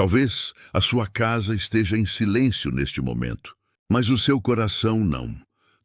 Talvez a sua casa esteja em silêncio neste momento, mas o seu coração não.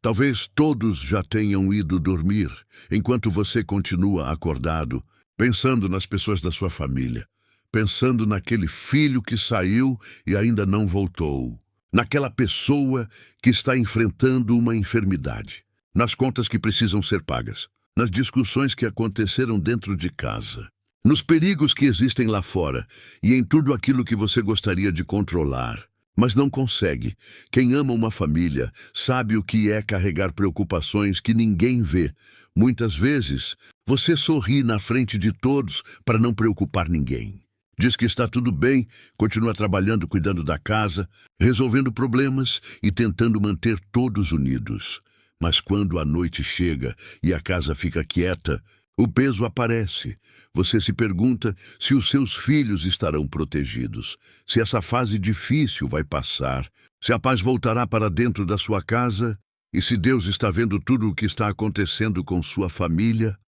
Talvez todos já tenham ido dormir, enquanto você continua acordado, pensando nas pessoas da sua família, pensando naquele filho que saiu e ainda não voltou, naquela pessoa que está enfrentando uma enfermidade, nas contas que precisam ser pagas, nas discussões que aconteceram dentro de casa, nos perigos que existem lá fora e em tudo aquilo que você gostaria de controlar, mas não consegue. Quem ama uma família sabe o que é carregar preocupações que ninguém vê. Muitas vezes, você sorri na frente de todos para não preocupar ninguém. Diz que está tudo bem, continua trabalhando, cuidando da casa, resolvendo problemas e tentando manter todos unidos. Mas quando a noite chega e a casa fica quieta, o peso aparece. Você se pergunta se os seus filhos estarão protegidos, se essa fase difícil vai passar, se a paz voltará para dentro da sua casa e se Deus está vendo tudo o que está acontecendo com sua família.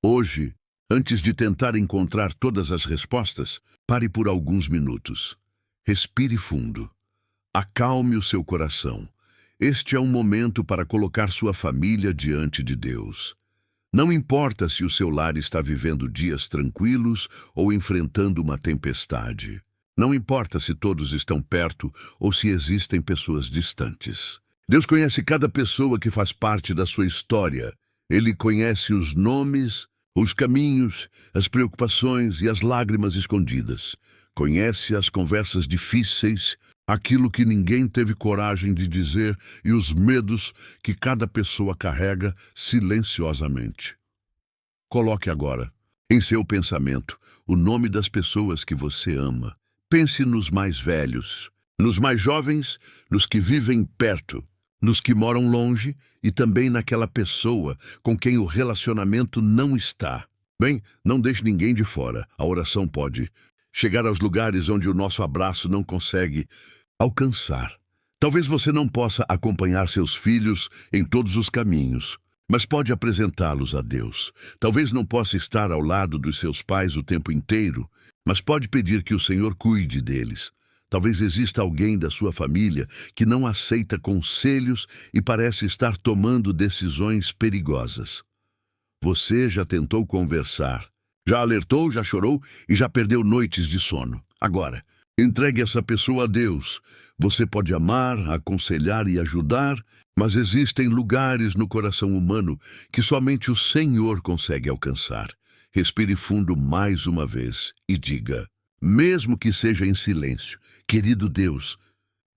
Hoje, antes de tentar encontrar todas as respostas, pare por alguns minutos. Respire fundo. Acalme o seu coração. Este é um momento para colocar sua família diante de Deus. Não importa se o seu lar está vivendo dias tranquilos ou enfrentando uma tempestade. Não importa se todos estão perto ou se existem pessoas distantes. Deus conhece cada pessoa que faz parte da sua história. Ele conhece os nomes, os caminhos, as preocupações e as lágrimas escondidas. Conhece as conversas difíceis, aquilo que ninguém teve coragem de dizer e os medos que cada pessoa carrega silenciosamente. Coloque agora, em seu pensamento, o nome das pessoas que você ama. Pense nos mais velhos, nos mais jovens, nos que vivem perto, nos que moram longe e também naquela pessoa com quem o relacionamento não está. Bem, não deixe ninguém de fora. A oração pode chegar aos lugares onde o nosso abraço não consegue alcançar. Talvez você não possa acompanhar seus filhos em todos os caminhos, mas pode apresentá-los a Deus. Talvez não possa estar ao lado dos seus pais o tempo inteiro, mas pode pedir que o Senhor cuide deles. Talvez exista alguém da sua família que não aceita conselhos e parece estar tomando decisões perigosas. Você já tentou conversar, já alertou, já chorou e já perdeu noites de sono. Agora, entregue essa pessoa a Deus. Você pode amar, aconselhar e ajudar, mas existem lugares no coração humano que somente o Senhor consegue alcançar. Respire fundo mais uma vez e diga, mesmo que seja em silêncio: querido Deus,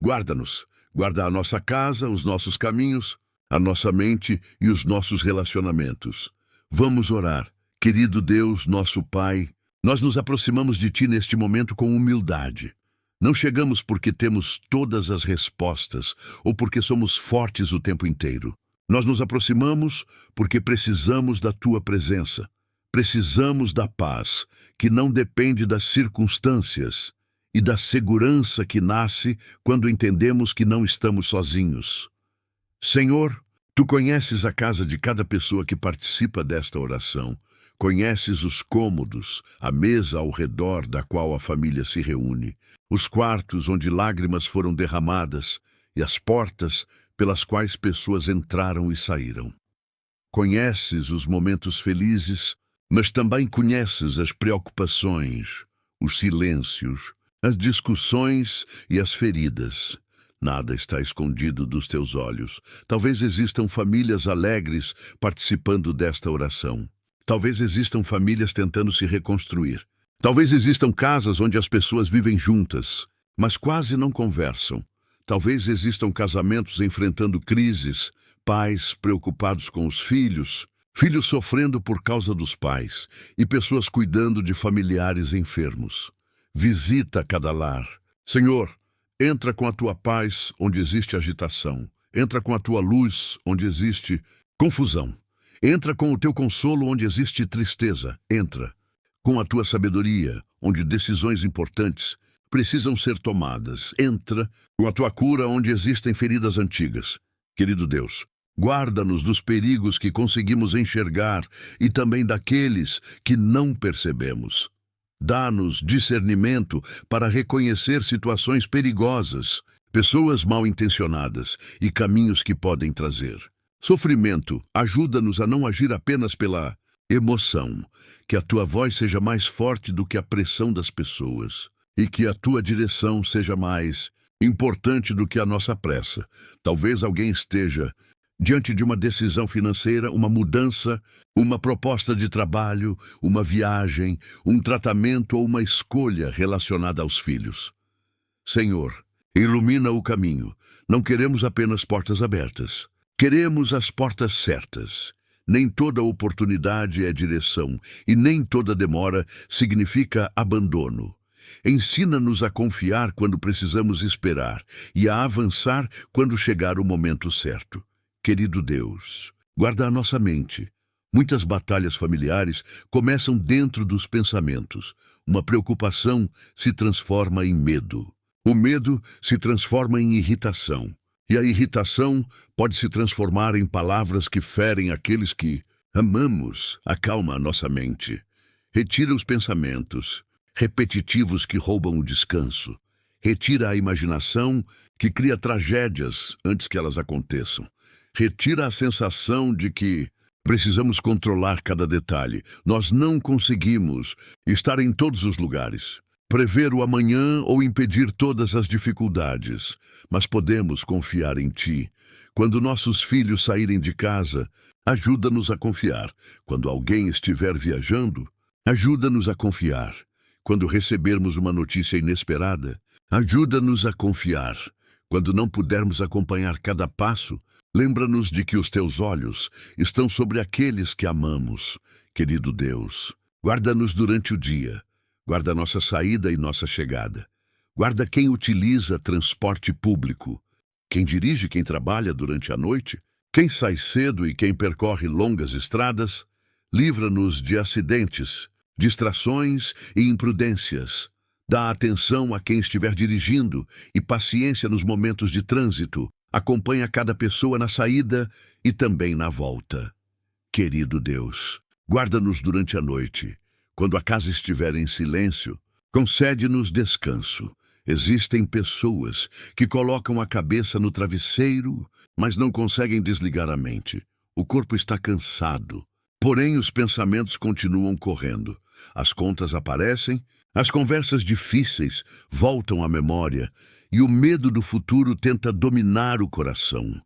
guarda-nos, guarda a nossa casa, os nossos caminhos, a nossa mente e os nossos relacionamentos. Vamos orar. Querido Deus, nosso Pai, nós nos aproximamos de Ti neste momento com humildade. Não chegamos porque temos todas as respostas ou porque somos fortes o tempo inteiro. Nós nos aproximamos porque precisamos da Tua presença. Precisamos da paz, que não depende das circunstâncias, e da segurança que nasce quando entendemos que não estamos sozinhos. Senhor, Tu conheces a casa de cada pessoa que participa desta oração. Conheces os cômodos, a mesa ao redor da qual a família se reúne, os quartos onde lágrimas foram derramadas e as portas pelas quais pessoas entraram e saíram. Conheces os momentos felizes, mas também conheces as preocupações, os silêncios, as discussões e as feridas. Nada está escondido dos teus olhos. Talvez existam famílias alegres participando desta oração. Talvez existam famílias tentando se reconstruir. Talvez existam casas onde as pessoas vivem juntas, mas quase não conversam. Talvez existam casamentos enfrentando crises, pais preocupados com os filhos, filhos sofrendo por causa dos pais e pessoas cuidando de familiares enfermos. Visita cada lar. Senhor, entra com a Tua paz onde existe agitação. Entra com a Tua luz onde existe confusão. Entra com o Teu consolo onde existe tristeza. Entra com a Tua sabedoria onde decisões importantes precisam ser tomadas. Entra com a Tua cura onde existem feridas antigas. Querido Deus, guarda-nos dos perigos que conseguimos enxergar e também daqueles que não percebemos. Dá-nos discernimento para reconhecer situações perigosas, pessoas mal intencionadas e caminhos que podem trazer sofrimento. Ajuda-nos a não agir apenas pela emoção, que a tua voz seja mais forte do que a pressão das pessoas e que a tua direção seja mais importante do que a nossa pressa. Talvez alguém esteja diante de uma decisão financeira, uma mudança, uma proposta de trabalho, uma viagem, um tratamento ou uma escolha relacionada aos filhos. Senhor, ilumina o caminho. Não queremos apenas portas abertas. Queremos as portas certas. Nem toda oportunidade é direção e nem toda demora significa abandono. Ensina-nos a confiar quando precisamos esperar e a avançar quando chegar o momento certo. Querido Deus, guarda a nossa mente. Muitas batalhas familiares começam dentro dos pensamentos. Uma preocupação se transforma em medo. O medo se transforma em irritação. E a irritação pode se transformar em palavras que ferem aqueles que amamos. Acalma a nossa mente. Retira os pensamentos repetitivos que roubam o descanso. Retira a imaginação que cria tragédias antes que elas aconteçam. Retira a sensação de que precisamos controlar cada detalhe. Nós não conseguimos estar em todos os lugares, prever o amanhã ou impedir todas as dificuldades, mas podemos confiar em Ti. Quando nossos filhos saírem de casa, ajuda-nos a confiar. Quando alguém estiver viajando, ajuda-nos a confiar. Quando recebermos uma notícia inesperada, ajuda-nos a confiar. Quando não pudermos acompanhar cada passo, lembra-nos de que os Teus olhos estão sobre aqueles que amamos. Querido Deus, guarda-nos durante o dia. Guarda nossa saída e nossa chegada. Guarda quem utiliza transporte público, quem dirige, quem trabalha durante a noite, quem sai cedo e quem percorre longas estradas. Livra-nos de acidentes, distrações e imprudências. Dá atenção a quem estiver dirigindo e paciência nos momentos de trânsito. Acompanha cada pessoa na saída e também na volta. Querido Deus, guarda-nos durante a noite. Quando a casa estiver em silêncio, concede-nos descanso. Existem pessoas que colocam a cabeça no travesseiro, mas não conseguem desligar a mente. O corpo está cansado, porém os pensamentos continuam correndo. As contas aparecem, as conversas difíceis voltam à memória e o medo do futuro tenta dominar o coração.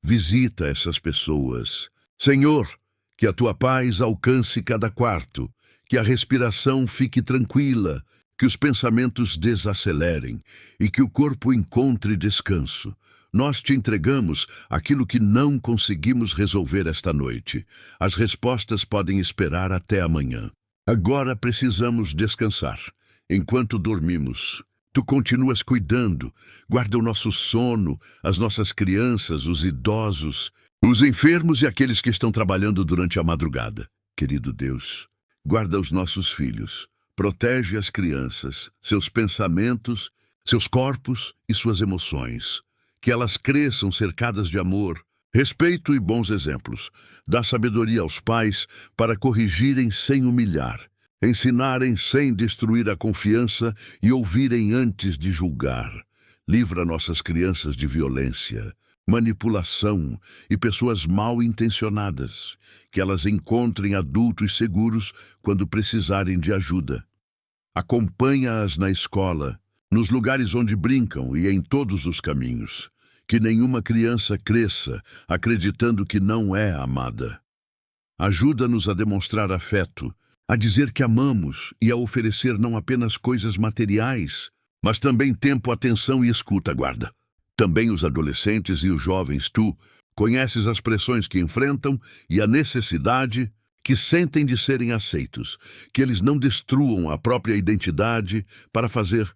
Visita essas pessoas. Senhor, que a Tua paz alcance cada quarto, que a respiração fique tranquila, que os pensamentos desacelerem e que o corpo encontre descanso. Nós Te entregamos aquilo que não conseguimos resolver esta noite. As respostas podem esperar até amanhã. Agora precisamos descansar. Enquanto dormimos, Tu continuas cuidando. Guarda o nosso sono, as nossas crianças, os idosos, os enfermos e aqueles que estão trabalhando durante a madrugada. Querido Deus, guarda os nossos filhos. Protege as crianças, seus pensamentos, seus corpos e suas emoções. Que elas cresçam cercadas de amor, respeito e bons exemplos. Dá sabedoria aos pais para corrigirem sem humilhar, ensinarem sem destruir a confiança e ouvirem antes de julgar. Livra nossas crianças de violência, manipulação e pessoas mal intencionadas. Que elas encontrem adultos seguros quando precisarem de ajuda. Acompanha-as na escola, nos lugares onde brincam e em todos os caminhos. Que nenhuma criança cresça acreditando que não é amada. Ajuda-nos a demonstrar afeto, a dizer que amamos e a oferecer não apenas coisas materiais, mas também tempo, atenção e escuta. Guarda também os adolescentes e os jovens. Tu conheces as pressões que enfrentam e a necessidade que sentem de serem aceitos. Que eles não destruam a própria identidade para fazer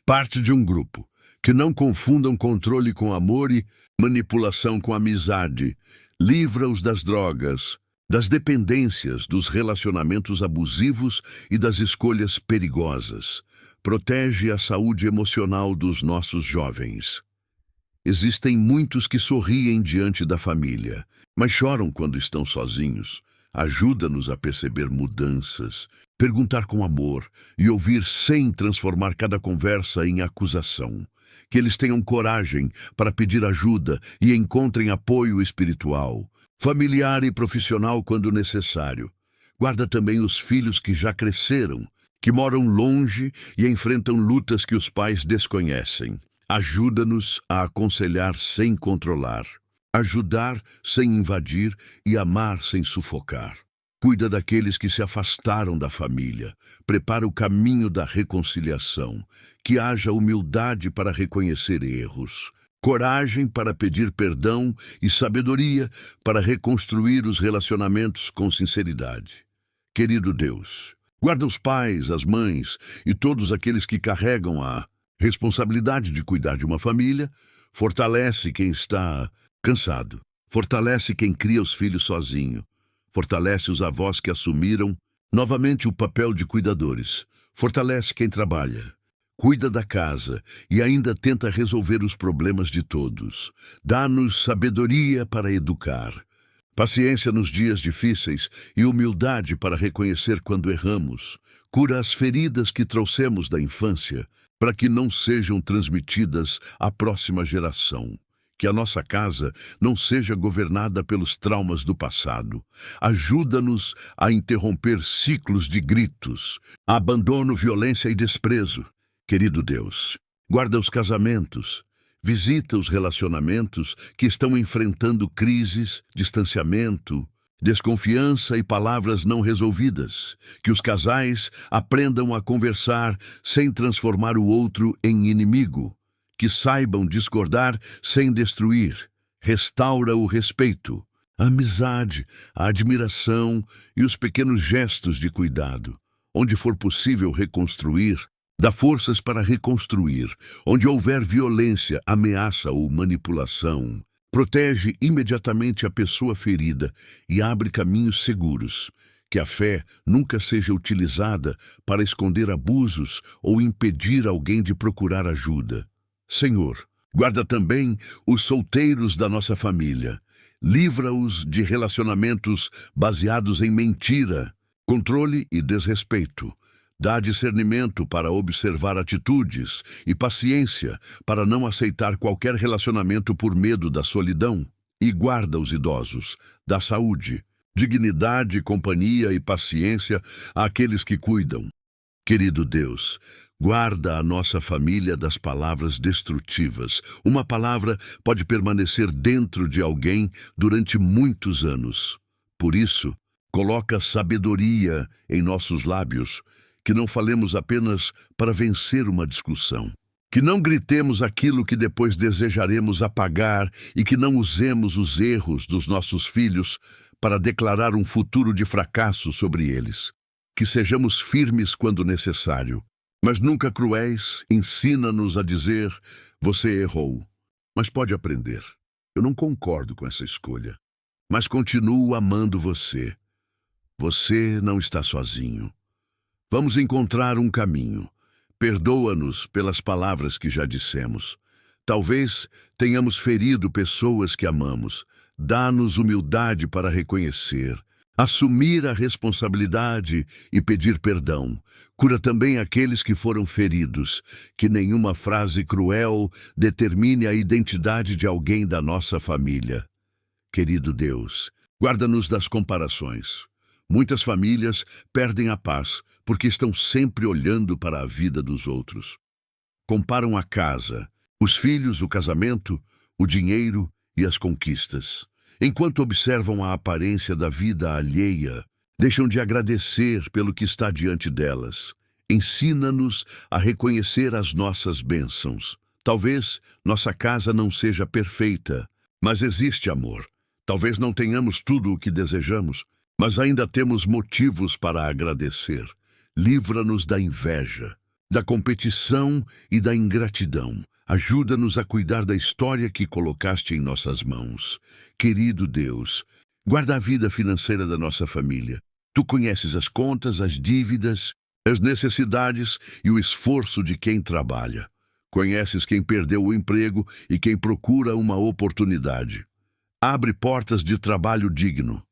parte de um grupo. Que não confundam controle com amor e manipulação com amizade. Livra-os das drogas, das dependências, dos relacionamentos abusivos e das escolhas perigosas. Protege a saúde emocional dos nossos jovens. Existem muitos que sorriem diante da família, mas choram quando estão sozinhos. Ajuda-nos a perceber mudanças, perguntar com amor e ouvir sem transformar cada conversa em acusação. Que eles tenham coragem para pedir ajuda e encontrem apoio espiritual, familiar e profissional quando necessário. Guarda também os filhos que já cresceram, que moram longe e enfrentam lutas que os pais desconhecem. Ajuda-nos a aconselhar sem controlar, ajudar sem invadir e amar sem sufocar. Cuida daqueles que se afastaram da família. Prepara o caminho da reconciliação. Que haja humildade para reconhecer erros, coragem para pedir perdão e sabedoria para reconstruir os relacionamentos com sinceridade. Querido Deus, guarda os pais, as mães e todos aqueles que carregam a responsabilidade de cuidar de uma família. Fortalece quem está cansado. Fortalece quem cria os filhos sozinho. Fortalece os avós que assumiram novamente o papel de cuidadores. Fortalece quem trabalha, cuida da casa e ainda tenta resolver os problemas de todos. Dá-nos sabedoria para educar, paciência nos dias difíceis e humildade para reconhecer quando erramos. Cura as feridas que trouxemos da infância para que não sejam transmitidas à próxima geração. Que a nossa casa não seja governada pelos traumas do passado. Ajuda-nos a interromper ciclos de gritos, abandono, violência e desprezo. Querido Deus, guarda os casamentos, visita os relacionamentos que estão enfrentando crises, distanciamento, desconfiança e palavras não resolvidas. Que os casais aprendam a conversar sem transformar o outro em inimigo. Que saibam discordar sem destruir. Restaura o respeito, a amizade, a admiração e os pequenos gestos de cuidado. Onde for possível reconstruir, dá forças para reconstruir. Onde houver violência, ameaça ou manipulação, protege imediatamente a pessoa ferida e abre caminhos seguros. Que a fé nunca seja utilizada para esconder abusos ou impedir alguém de procurar ajuda. Senhor, guarda também os solteiros da nossa família. Livra-os de relacionamentos baseados em mentira, controle e desrespeito. Dá discernimento para observar atitudes e paciência para não aceitar qualquer relacionamento por medo da solidão. E guarda os idosos, dá saúde, dignidade, companhia e paciência àqueles que cuidam. Querido Deus, guarda a nossa família das palavras destrutivas. Uma palavra pode permanecer dentro de alguém durante muitos anos. Por isso, coloca sabedoria em nossos lábios, que não falemos apenas para vencer uma discussão. Que não gritemos aquilo que depois desejaremos apagar e que não usemos os erros dos nossos filhos para declarar um futuro de fracasso sobre eles. Que sejamos firmes quando necessário, mas nunca cruéis. Ensina-nos a dizer: você errou, mas pode aprender. Eu não concordo com essa escolha, mas continuo amando você. Você não está sozinho. Vamos encontrar um caminho. Perdoa-nos pelas palavras que já dissemos. Talvez tenhamos ferido pessoas que amamos. Dá-nos humildade para reconhecer, assumir a responsabilidade e pedir perdão. Cura também aqueles que foram feridos. Que nenhuma frase cruel determine a identidade de alguém da nossa família. Querido Deus, guarda-nos das comparações. Muitas famílias perdem a paz porque estão sempre olhando para a vida dos outros. Comparam a casa, os filhos, o casamento, o dinheiro e as conquistas. Enquanto observam a aparência da vida alheia, deixam de agradecer pelo que está diante delas. Ensina-nos a reconhecer as nossas bênçãos. Talvez nossa casa não seja perfeita, mas existe amor. Talvez não tenhamos tudo o que desejamos, mas ainda temos motivos para agradecer. Livra-nos da inveja, da competição e da ingratidão. Ajuda-nos a cuidar da história que colocaste em nossas mãos. Querido Deus, guarda a vida financeira da nossa família. Tu conheces as contas, as dívidas, as necessidades e o esforço de quem trabalha. Conheces quem perdeu o emprego e quem procura uma oportunidade. Abre portas de trabalho digno.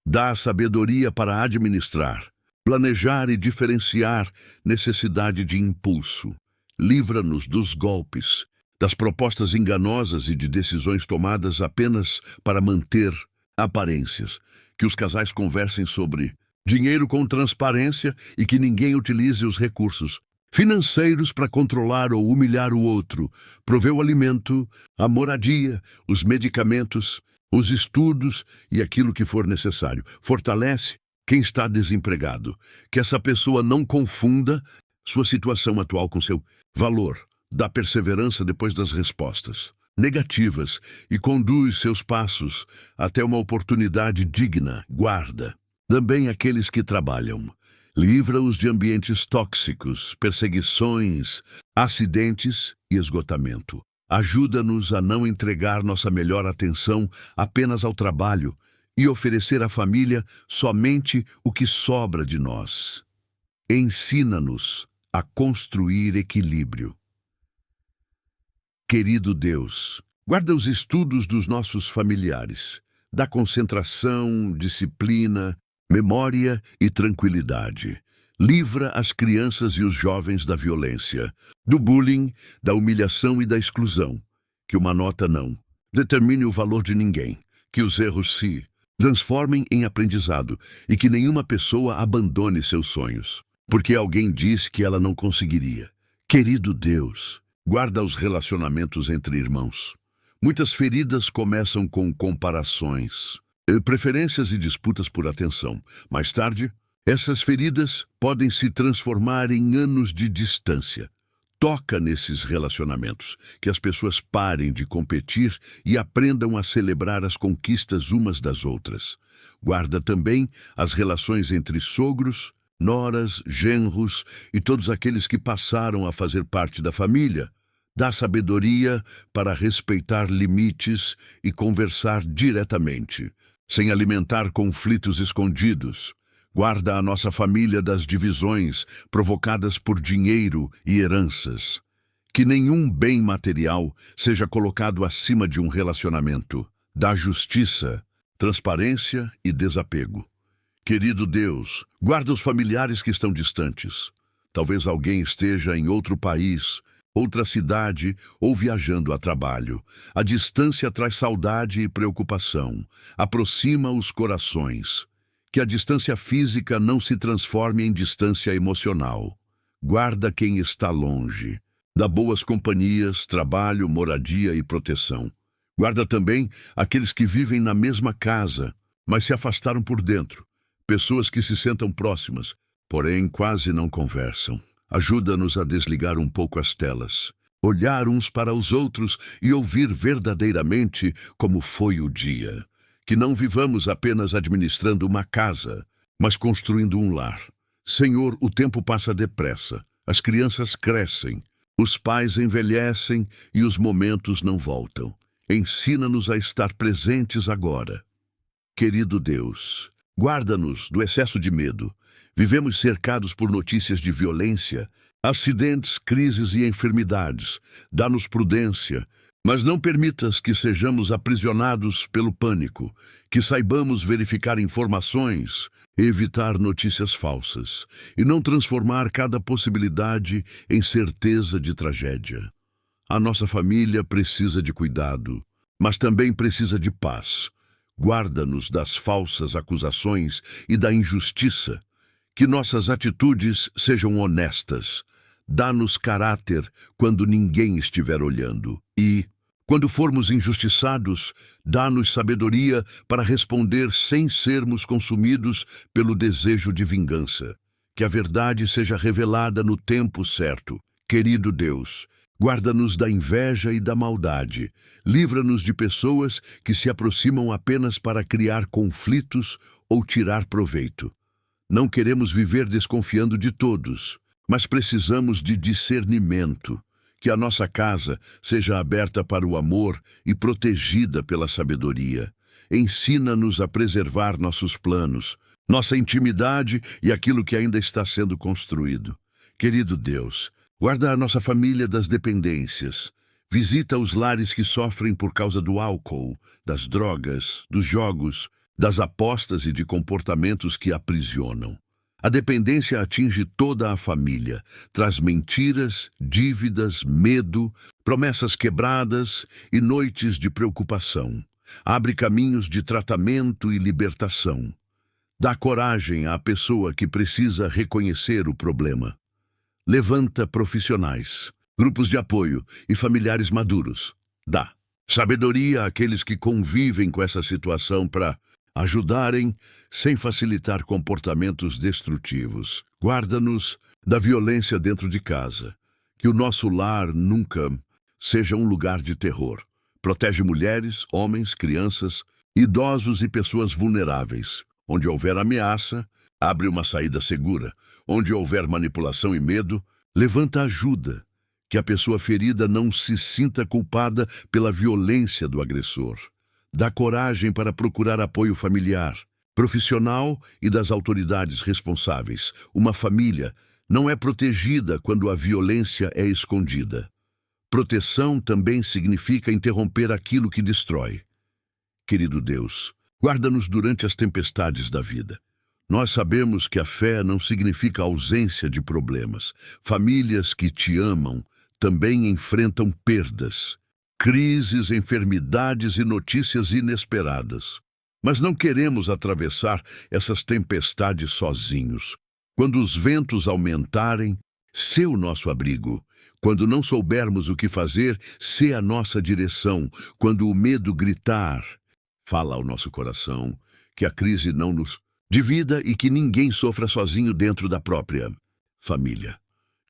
Dá sabedoria para administrar. planejar e diferenciar necessidade de impulso. Livra-nos dos golpes, das propostas enganosas e de decisões tomadas apenas para manter aparências. Que os casais conversem sobre dinheiro com transparência e que ninguém utilize os recursos financeiros para controlar ou humilhar o outro. Provê o alimento, a moradia, os medicamentos, os estudos e aquilo que for necessário. Fortalece quem está desempregado. Que essa pessoa não confunda sua situação atual com seu valor. Dá perseverança depois das respostas negativas e conduz seus passos até uma oportunidade digna. Guarda também aqueles que trabalham. Livra-os de ambientes tóxicos, perseguições, acidentes e esgotamento. Ajuda-nos a não entregar nossa melhor atenção apenas ao trabalho e oferecer à família somente o que sobra de nós. Ensina-nos a construir equilíbrio. Querido Deus, guarda os estudos dos nossos familiares. Dá concentração, disciplina, memória e tranquilidade. Livra as crianças e os jovens da violência, do bullying, da humilhação e da exclusão. Que uma nota não determine o valor de ninguém. Que os erros se transformem em aprendizado e que nenhuma pessoa abandone seus sonhos, porque alguém disse que ela não conseguiria. Querido Deus, guarda os relacionamentos entre irmãos. Muitas feridas começam com comparações, preferências e disputas por atenção. Mais tarde, essas feridas podem se transformar em anos de distância. Toca nesses relacionamentos, que as pessoas parem de competir e aprendam a celebrar as conquistas umas das outras. Guarda também as relações entre sogros, noras, genros e todos aqueles que passaram a fazer parte da família. Dá sabedoria para respeitar limites e conversar diretamente, sem alimentar conflitos escondidos. Guarda a nossa família das divisões provocadas por dinheiro e heranças. Que nenhum bem material seja colocado acima de um relacionamento. Dá justiça, transparência e desapego. Querido Deus, guarda os familiares que estão distantes. Talvez alguém esteja em outro país, outra cidade ou viajando a trabalho. A distância traz saudade e preocupação. Aproxima os corações. Que a distância física não se transforme em distância emocional. Guarda quem está longe. Dá boas companhias, trabalho, moradia e proteção. Guarda também aqueles que vivem na mesma casa, mas se afastaram por dentro. Pessoas que se sentam próximas, porém quase não conversam. Ajuda-nos a desligar um pouco as telas, olhar uns para os outros e ouvir verdadeiramente como foi o dia. Que não vivamos apenas administrando uma casa, mas construindo um lar. Senhor, o tempo passa depressa, as crianças crescem, os pais envelhecem e os momentos não voltam. Ensina-nos a estar presentes agora. Querido Deus, guarda-nos do excesso de medo. Vivemos cercados por notícias de violência, acidentes, crises e enfermidades. Dá-nos prudência, mas não permitas que sejamos aprisionados pelo pânico, que saibamos verificar informações, evitar notícias falsas e não transformar cada possibilidade em certeza de tragédia. A nossa família precisa de cuidado, mas também precisa de paz. Guarda-nos das falsas acusações e da injustiça. Que nossas atitudes sejam honestas. Dá-nos caráter quando ninguém estiver olhando. E, quando formos injustiçados, dá-nos sabedoria para responder sem sermos consumidos pelo desejo de vingança. Que a verdade seja revelada no tempo certo. Querido Deus, guarda-nos da inveja e da maldade. Livra-nos de pessoas que se aproximam apenas para criar conflitos ou tirar proveito. Não queremos viver desconfiando de todos, mas precisamos de discernimento. Que a nossa casa seja aberta para o amor e protegida pela sabedoria. Ensina-nos a preservar nossos planos, nossa intimidade e aquilo que ainda está sendo construído. Querido Deus, guarda a nossa família das dependências. Visita os lares que sofrem por causa do álcool, das drogas, dos jogos, das apostas e de comportamentos que aprisionam. A dependência atinge toda a família, traz mentiras, dívidas, medo, promessas quebradas e noites de preocupação. Abre caminhos de tratamento e libertação. Dá coragem à pessoa que precisa reconhecer o problema. Levanta profissionais, grupos de apoio e familiares maduros. Dá sabedoria àqueles que convivem com essa situação para ajudarem sem facilitar comportamentos destrutivos. Guarda-nos da violência dentro de casa. Que o nosso lar nunca seja um lugar de terror. Protege mulheres, homens, crianças, idosos e pessoas vulneráveis. Onde houver ameaça, abre uma saída segura. Onde houver manipulação e medo, levanta ajuda. Que a pessoa ferida não se sinta culpada pela violência do agressor. Dá coragem para procurar apoio familiar, profissional e das autoridades responsáveis. Uma família não é protegida quando a violência é escondida. Proteção também significa interromper aquilo que destrói. Querido Deus, guarda-nos durante as tempestades da vida. Nós sabemos que a fé não significa ausência de problemas. Famílias que te amam também enfrentam perdas, crises, enfermidades e notícias inesperadas. Mas não queremos atravessar essas tempestades sozinhos. Quando os ventos aumentarem, sê o nosso abrigo. Quando não soubermos o que fazer, sê a nossa direção. Quando o medo gritar, fala ao nosso coração que a crise não nos divida e que ninguém sofra sozinho dentro da própria família.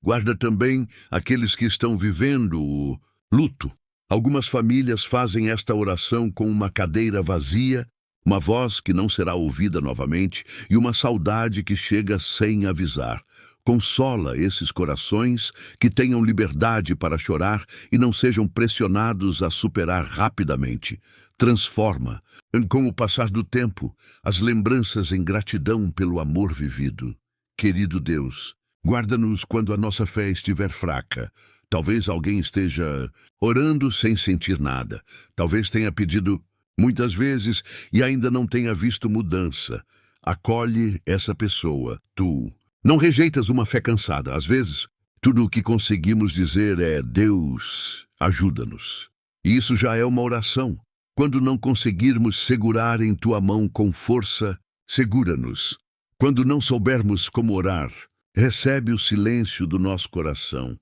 Guarda também aqueles que estão vivendo o luto. Algumas famílias fazem esta oração com uma cadeira vazia, uma voz que não será ouvida novamente e uma saudade que chega sem avisar. Consola esses corações, que tenham liberdade para chorar e não sejam pressionados a superar rapidamente. Transforma, com o passar do tempo, as lembranças em gratidão pelo amor vivido. Querido Deus, guarda-nos quando a nossa fé estiver fraca. Talvez alguém esteja orando sem sentir nada. Talvez tenha pedido muitas vezes e ainda não tenha visto mudança. Acolhe essa pessoa, tu. Não rejeitas uma fé cansada. Às vezes, tudo o que conseguimos dizer é: Deus, ajuda-nos. E isso já é uma oração. Quando não conseguirmos segurar em tua mão com força, segura-nos. Quando não soubermos como orar, recebe o silêncio do nosso coração.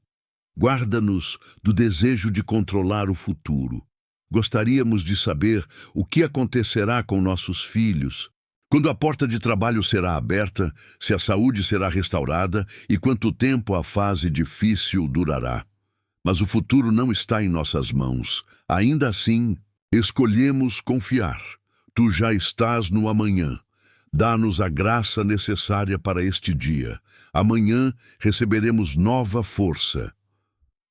Guarda-nos do desejo de controlar o futuro. Gostaríamos de saber o que acontecerá com nossos filhos, quando a porta de trabalho será aberta, se a saúde será restaurada e quanto tempo a fase difícil durará. Mas o futuro não está em nossas mãos. Ainda assim, escolhemos confiar. Tu já estás no amanhã. Dá-nos a graça necessária para este dia. Amanhã receberemos nova força.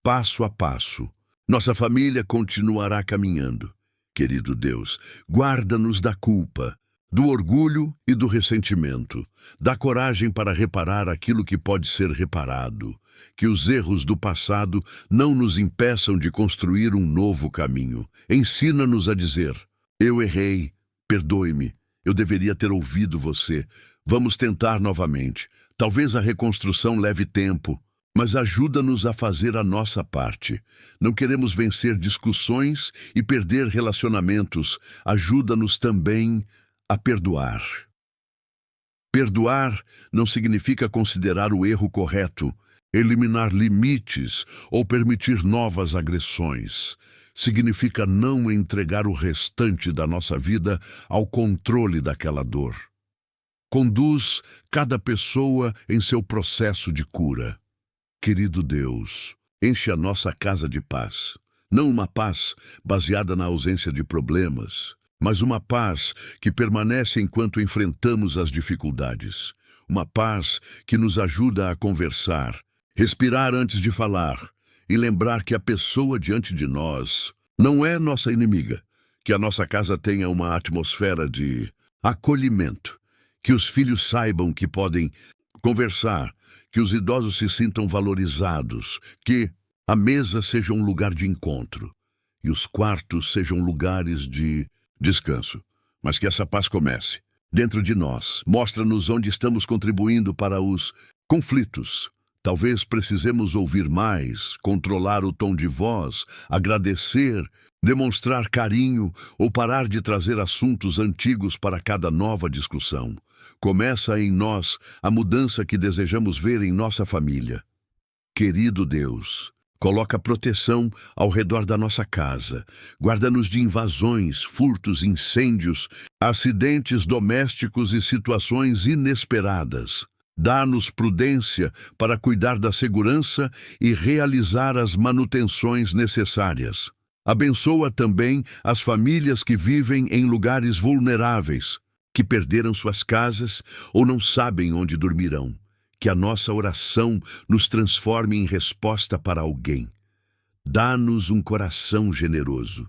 Passo a passo, nossa família continuará caminhando. Querido Deus, guarda-nos da culpa, do orgulho e do ressentimento. Dá coragem para reparar aquilo que pode ser reparado. Que os erros do passado não nos impeçam de construir um novo caminho. Ensina-nos a dizer: eu errei, perdoe-me, eu deveria ter ouvido você. Vamos tentar novamente. Talvez a reconstrução leve tempo, mas ajuda-nos a fazer a nossa parte. Não queremos vencer discussões e perder relacionamentos. Ajuda-nos também a perdoar. Perdoar não significa considerar o erro correto, eliminar limites ou permitir novas agressões. Significa não entregar o restante da nossa vida ao controle daquela dor. Conduz cada pessoa em seu processo de cura. Querido Deus, enche a nossa casa de paz. Não uma paz baseada na ausência de problemas, mas uma paz que permanece enquanto enfrentamos as dificuldades. Uma paz que nos ajuda a conversar, respirar antes de falar e lembrar que a pessoa diante de nós não é nossa inimiga. Que a nossa casa tenha uma atmosfera de acolhimento. Que os filhos saibam que podem conversar, que os idosos se sintam valorizados, que a mesa seja um lugar de encontro e os quartos sejam lugares de descanso. Mas que essa paz comece dentro de nós. Mostra-nos onde estamos contribuindo para os conflitos. Talvez precisemos ouvir mais, controlar o tom de voz, agradecer, demonstrar carinho ou parar de trazer assuntos antigos para cada nova discussão. Começa em nós a mudança que desejamos ver em nossa família. Querido Deus, coloca proteção ao redor da nossa casa. Guarda-nos de invasões, furtos, incêndios, acidentes domésticos e situações inesperadas. Dá-nos prudência para cuidar da segurança e realizar as manutenções necessárias. Abençoa também as famílias que vivem em lugares vulneráveis, que perderam suas casas ou não sabem onde dormirão. Que a nossa oração nos transforme em resposta para alguém. Dá-nos um coração generoso.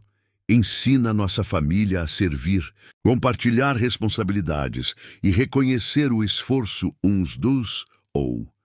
Ensina nossa família a servir, compartilhar responsabilidades e reconhecer o esforço uns dos outros.